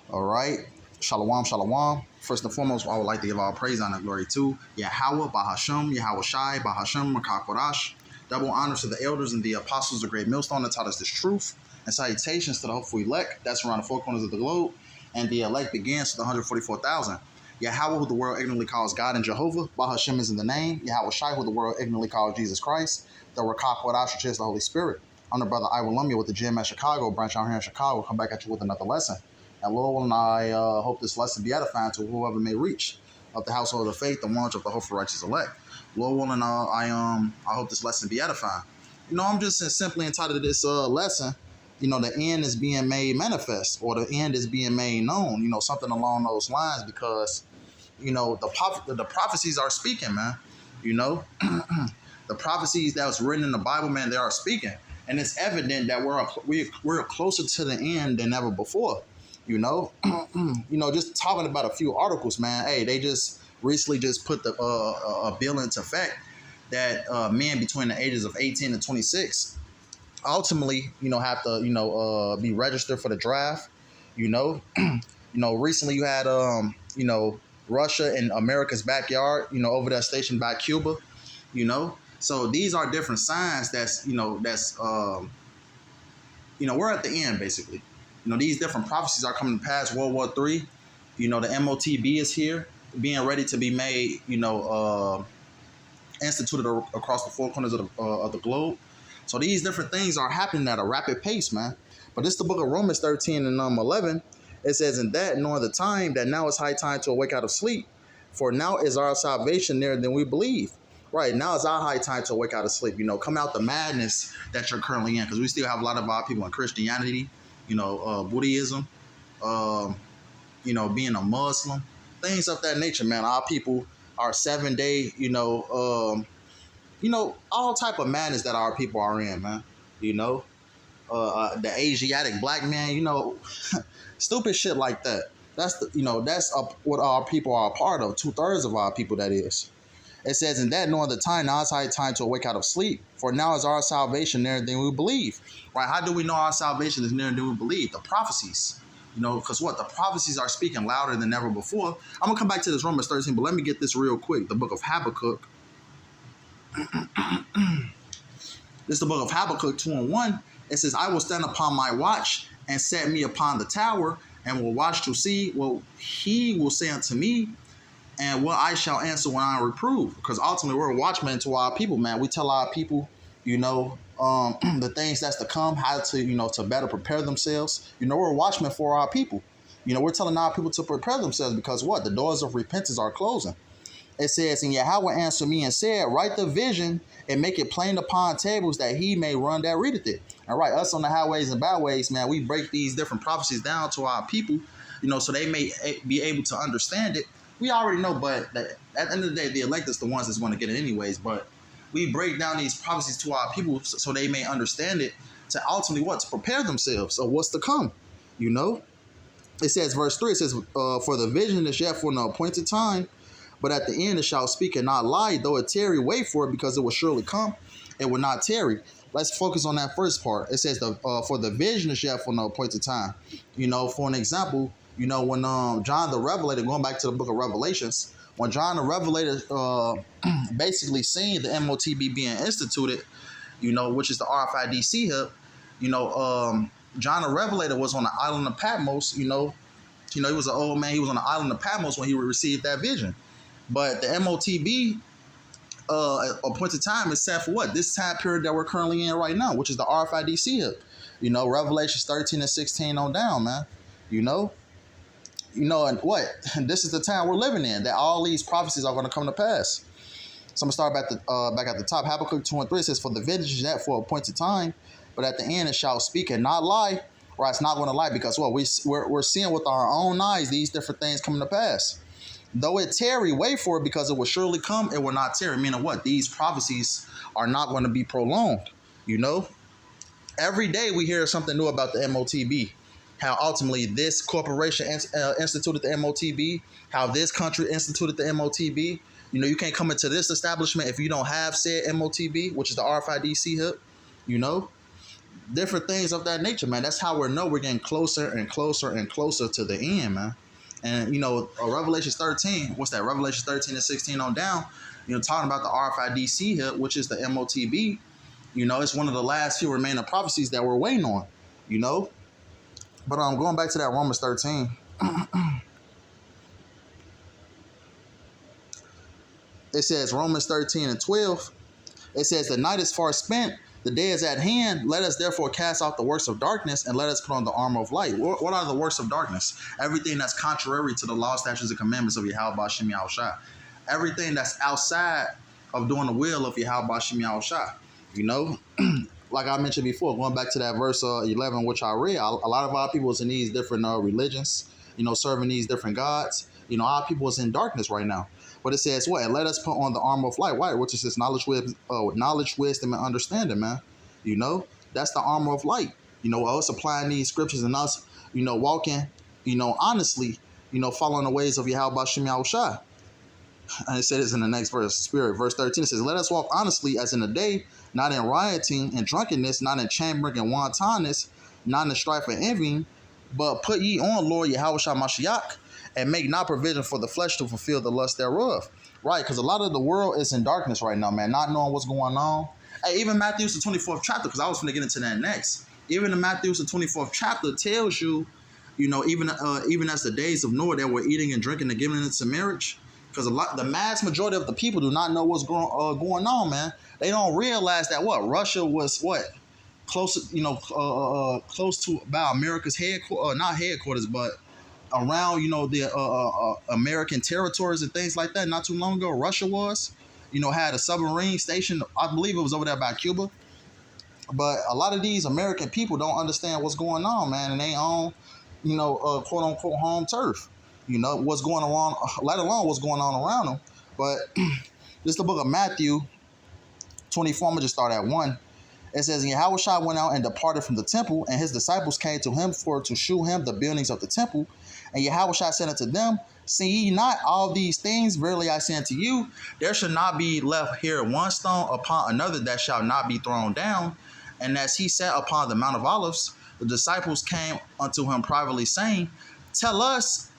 All right. Shalom, shalom. First and foremost, I would like to give all praise, honor, and glory to YAHAWAH, BAHASHAM, YAHAWASHI, BAHASHAM, Makakwadash. Double honors to the elders and the apostles of Great Millstone that taught us this truth. And salutations to the hopeful elect that's around the four corners of the globe. And the elect begins to the 144,000. YAHAWAH, who the world ignorantly calls God and Jehovah. BAHASHAM is in the name. YAHAWASHI, who the world ignorantly calls Jesus Christ. The Rakakwadash, which is the Holy Spirit. I'm the brother Iwalumia with the gym at Chicago, branch out here in Chicago. Come back at you with another lesson. And Lord, and I hope this lesson be edifying to whoever may reach of the household of faith, the ones of the hopeful righteous elect. Lord willing, I hope this lesson be edifying. I'm just simply entitled to this lesson. The end is being made manifest, or the end is being made known. Something along those lines, because the prophecies are speaking, man. The prophecies that was written in the Bible, man, they are speaking, and it's evident that we're closer to the end than ever before. Just talking about a few articles, man. Hey, they just recently just put the a bill into effect that men between the ages of 18 and 26 ultimately, have to, be registered for the draft. Recently you had, Russia in America's backyard, over there stationed by Cuba, So these are different signs we're at the end, basically. These different prophecies are coming to pass. World War III, the MOTB is here, being ready to be made, instituted across the four corners of the globe. So these different things are happening at a rapid pace, man. But this is the book of Romans 13 and 11. It says, "In that, knowing the time, that now is high time to awake out of sleep. For now is our salvation nearer than we believe." Right, now is our high time to wake out of sleep. Come out the madness that you're currently in, because we still have a lot of our people in Christianity, Buddhism, being a Muslim, things of that nature, man. Our people are 7 day, all type of madness that our people are in, man. The Asiatic black man, stupid shit like that. That's what our people are a part of. 2/3 of our people, that is. It says, "In that, knowing the time, now is high time to awake out of sleep. For now is our salvation nearer than we believe." Right? How do we know our salvation is nearer than we believe? The prophecies. Because the prophecies are speaking louder than ever before. I'm gonna come back to this Romans 13, but let me get this real quick. The book of Habakkuk. This is the book of Habakkuk 2 and 1. It says, "I will stand upon my watch and set me upon the tower, and will watch to see what he will say unto me, and what I shall answer when I am reproved." Because ultimately we're watchmen to our people, man. We tell our people, the things that's to come, how to, to better prepare themselves. We're watchmen for our people. We're telling our people to prepare themselves, because the doors of repentance are closing. It says, "And Yahweh answered me and said, Write the vision and make it plain upon tables, that he may run that readeth it." All right, us on the highways and byways, man, we break these different prophecies down to our people, so they may be able to understand it. We already know, but at the end of the day, the elect is the ones that's going to get it anyways. But we break down these prophecies to our people so they may understand it, to ultimately to prepare themselves of what's to come. It says, verse 3, it says, "For the vision is yet for an appointed time, but at the end it shall speak and not lie. Though it tarry, wait for it, because it will surely come. It will not tarry." Let's focus on that first part. It says, "For the vision is yet for an appointed time." For an example, when John the Revelator, going back to the book of Revelations, when John the Revelator basically seen the MOTB being instituted, which is the RFID hub, John the Revelator was on the island of Patmos. He was an old man. He was on the island of Patmos when he received that vision. But the MOTB appointed time is set for what? This time period that we're currently in right now, which is the RFID hub. Revelations 13 and 16 on down, man. And what? This is the time we're living in, that all these prophecies are going to come to pass. So I'm going to start back at the top. Habakkuk 2 and 3 says, "For the vision is that for appointed time, but at the end it shall speak and not lie." Right? It's not going to lie, because we're seeing with our own eyes these different things coming to pass. "Though it tarry, wait for it, because it will surely come. It will not tarry." Meaning what? These prophecies are not going to be prolonged. Every day we hear something new about the MOTB. How ultimately this corporation instituted the MOTB, how this country instituted the MOTB. You can't come into this establishment if you don't have said MOTB, which is the RFID hub. different things of that nature, man. That's how we know we're getting closer and closer and closer to the end, man. And Revelation 13, what's that? Revelation 13 and 16 on down, talking about the RFIDC here, which is the MOTB. It's one of the last few remaining prophecies that we're waiting on, But going back to that Romans 13, it says Romans 13 and 12, it says the night is far spent, the day is at hand. Let us therefore cast out the works of darkness and let us put on the armor of light. What are the works of darkness? Everything that's contrary to the law, statutes, and commandments of YAHAWAH, BAHASHAM, YAHAWASHI. Everything that's outside of doing the will of YAHAWAH, BAHASHAM, YAHAWASHI. Like I mentioned before, going back to that verse 11, which I read, a lot of our people is in these different religions, serving these different gods. Our people is in darkness right now. But it says what? And let us put on the armor of light, which is this knowledge, wisdom, and understanding, man. That's the armor of light. Us applying these scriptures and us, walking, honestly, following the ways of YAHAWAH, BAHASHAM, YAHAWASHI. And it says in the next verse, verse 13, it says, let us walk honestly as in the day, not in rioting and drunkenness, not in chambering and wantonness, not in strife and envying, but put ye on Lord Yahawashi Mashiach, and make not provision for the flesh to fulfill the lust thereof. Right, because a lot of the world is in darkness right now, man, not knowing what's going on. Hey, even Matthew's the 24th chapter, because I was going to get into that next. Even the Matthew's the 24th chapter tells you, even as the days of Noah, that we're eating and drinking and giving into marriage. Because the mass majority of the people do not know what's going on, man. They don't realize that Russia was close, close to about America's headquarters, not headquarters, but around, the American territories and things like that. Not too long ago, Russia was, had a submarine station. I believe it was over there by Cuba. But a lot of these American people don't understand what's going on, man, and they own, quote unquote home turf. What's going on, let alone what's going on around them. But this is the book of Matthew 24. I'm going to just start at 1. It says, and Yahawashi went out and departed from the temple, and his disciples came to him to shew him the buildings of the temple. And Yahawashi said unto them, see ye not all these things? Verily I say unto you, there shall not be left here one stone upon another that shall not be thrown down. And as he sat upon the Mount of Olives, the disciples came unto him privately, saying, tell us,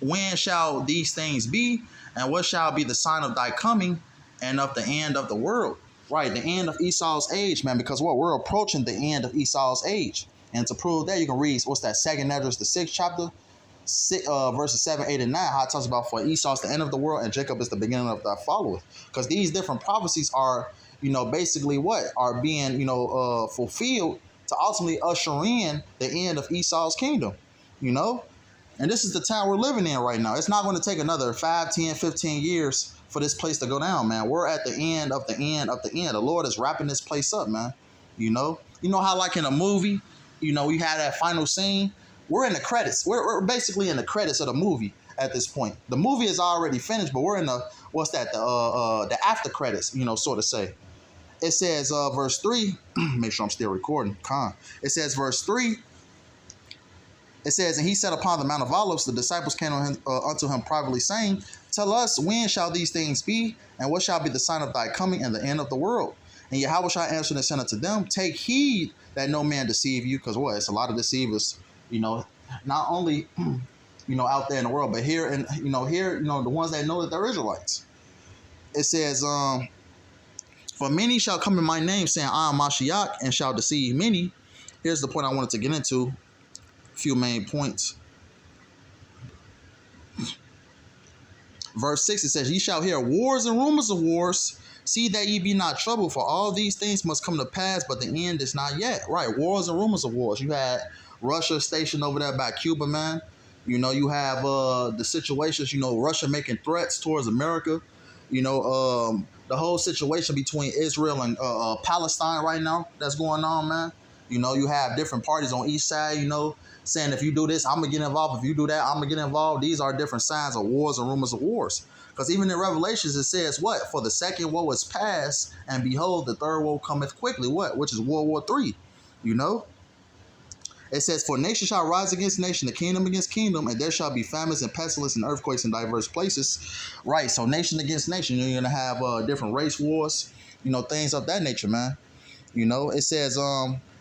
when shall these things be? And what shall be the sign of thy coming and of the end of the world? Right, the end of Esau's age, man, because we're approaching the end of Esau's age. And to prove that, you can read, what's that, 2nd Esdras, the 6th chapter, verses 7, 8, and 9, how it talks about for Esau's the end of the world and Jacob is the beginning of that followeth. Because these different prophecies are, basically are being, fulfilled to ultimately usher in the end of Esau's kingdom, And this is the time we're living in right now. It's not going to take another 5, 10, 15 years for this place to go down, man. We're at the end of the end of the end. The Lord is wrapping this place up, man. You know how like in a movie, you have that final scene. We're in the credits. We're basically in the credits of the movie at this point. The movie is already finished, but we're in the after credits, so to say. It says verse 3. Make sure I'm still recording. It says verse 3. It says, and he sat upon the Mount of Olives. The disciples came unto him privately, saying, tell us, when shall these things be? And what shall be the sign of thy coming and the end of the world? And Yahawashi answered and said unto them, take heed that no man deceive you. Because it's a lot of deceivers, not only, out there in the world, but here, and, here, the ones that know that they're Israelites. It says, for many shall come in my name, saying, I am Mashiach, and shall deceive many. Here's the point I wanted to get into. Few main points. Verse 6, it says, ye shall hear wars and rumors of wars. See that ye be not troubled, for all these things must come to pass, but the end is not yet. Right, wars and rumors of wars. You had Russia stationed over there by Cuba, man. You have the situations, Russia making threats towards America. The whole situation between Israel and Palestine right now that's going on, man. You have different parties on each side, saying if you do this, I'm going to get involved. If you do that, I'm going to get involved. These are different signs of wars and rumors of wars. Because even in Revelations, it says what? For the second woe is past, and behold, the third woe cometh quickly. What? Which is World War III. It says, for nation shall rise against nation, the kingdom against kingdom, and there shall be famines and pestilence and earthquakes in diverse places. Right, so nation against nation. You're going to have different race wars, things of that nature, man. It says,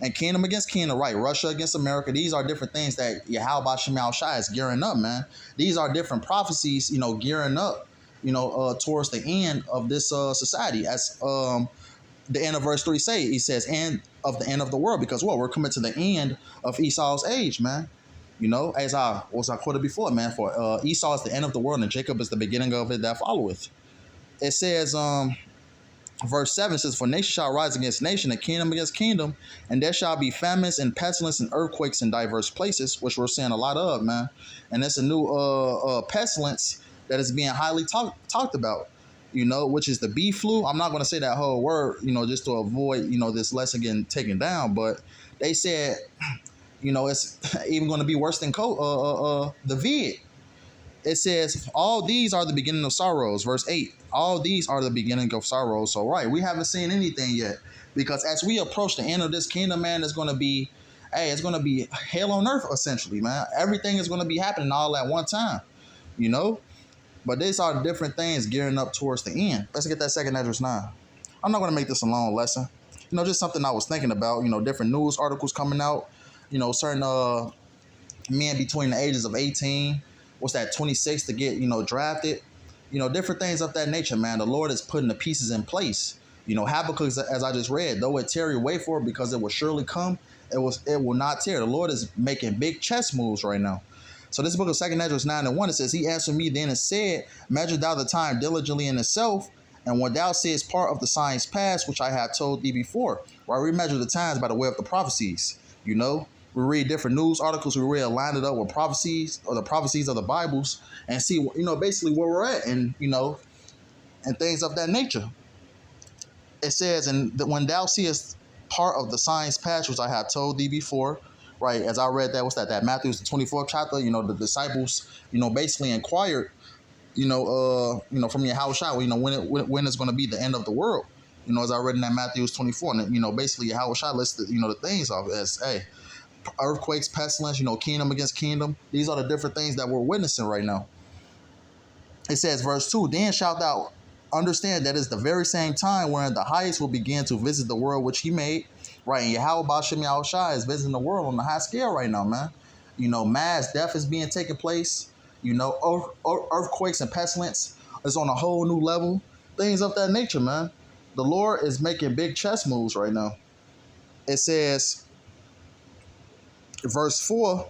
And kingdom against kingdom, right? Russia against America. These are different things that YAHAWASHI is gearing up, man. These are different prophecies, gearing up, towards the end of this society. As the end of verse 3 say, he says, and of the end of the world, because what? We're coming to the end of Esau's age, man. As I quoted before, man, for Esau is the end of the world and Jacob is the beginning of it that followeth. It says, verse 7 says, for nation shall rise against nation and kingdom against kingdom, and there shall be famines and pestilence and earthquakes in diverse places, which we're seeing a lot of, man. And it's a new pestilence that is being highly talked about, which is the bee flu. I'm not going to say that whole word, just to avoid, this lesson getting taken down. But they said, it's even going to be worse than the vid. It says, all these are the beginning of sorrows. Verse 8, all these are the beginning of sorrows. So, right, we haven't seen anything yet. Because as we approach the end of this kingdom, man, it's going to be, it's going to be hell on earth, essentially, man. Everything is going to be happening all at one time, But these are different things gearing up towards the end. Let's get that 2 Esdras 9. I'm not going to make this a long lesson. Just something I was thinking about, different news articles coming out, certain men between the ages of 18, 26 to get, drafted, different things of that nature, man. The Lord is putting the pieces in place. Habakkuk, as I just read, though it tarry, wait for it because it will surely come. It will not tear. The Lord is making big chess moves right now. So this book of 2 Esdras 9:1, it says, he answered me then and said, measure thou the time diligently in itself, and when thou seest part of the signs past, which I have told thee before. Where we measure the times by the way of the prophecies, We read different news articles. We read, line it up with prophecies or the prophecies of the Bibles and see, basically where we're at and, and things of that nature. It says, and when thou seest part of the signs past, which I have told thee before, right? As I read that, that Matthew's the 24th chapter, the disciples, basically inquired, from Yahawashi, when it's going to be the end of the world, as I read in that Matthew's 24, and, basically Yahawashi listed, the things off as, hey, earthquakes, pestilence, kingdom against kingdom. These are the different things that we're witnessing right now. It says, verse 2, then shalt thou understand that it's the very same time wherein the highest will begin to visit the world which he made. Right, and YAHAWASHI is visiting the world on a high scale right now, man. Mass death is being taken place. Earthquakes and pestilence is on a whole new level. Things of that nature, man. The Lord is making big chess moves right now. It says, verse 3,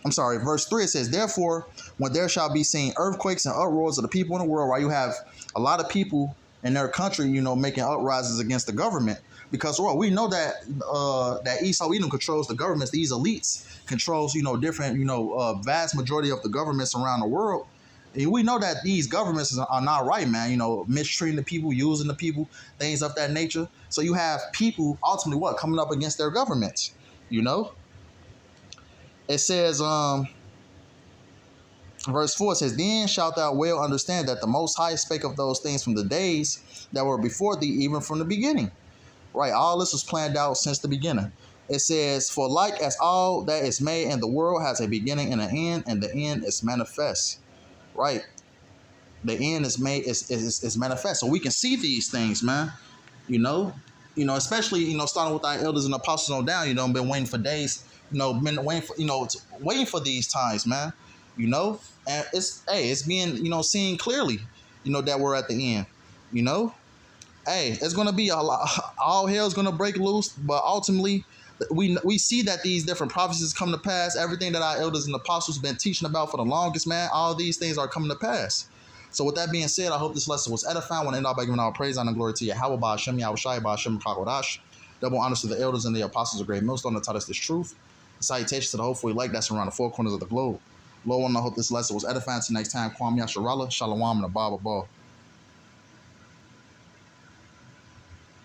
it says, therefore, when there shall be seen earthquakes and uproars of the people in the world, right, you have a lot of people in their country, making uprises against the government. Because, well, we know that that Esau Edom controls the governments. These elites controls, different, vast majority of the governments around the world. And we know that these governments are not right, man. Mistreating the people, using the people, things of that nature. So you have people ultimately coming up against their governments. It says, verse 4 says, then shalt thou well understand that the Most High spake of those things from the days that were before thee, even from the beginning. Right, all this was planned out since the beginning. It says, for like as all that is made in the world has a beginning and an end, and the end is manifest. Right, the end is made is manifest, so we can see these things, man. Especially starting with our elders and apostles on down. Been waiting for days. Been waiting for waiting for these times, man. And it's being seen clearly. That we're at the end. It's gonna be a lot. All hell's gonna break loose, but ultimately, we see that these different prophecies come to pass. Everything that our elders and apostles been teaching about for the longest, man. All these things are coming to pass. So with that being said, I hope this lesson was edifying. I want to end off by giving all praise and glory to YAHAWAH, BAHASHAM, YAHAWASHI, BAHASHAM, YAHAWAH. Double honors to the elders and the apostles of great millstone that taught us this truth. Salutations to the hopeful elect that's around the four corners of the globe. Lord, I hope this lesson was edifying. Till next time, Kwam Yasharallah, Shalom, and Abba.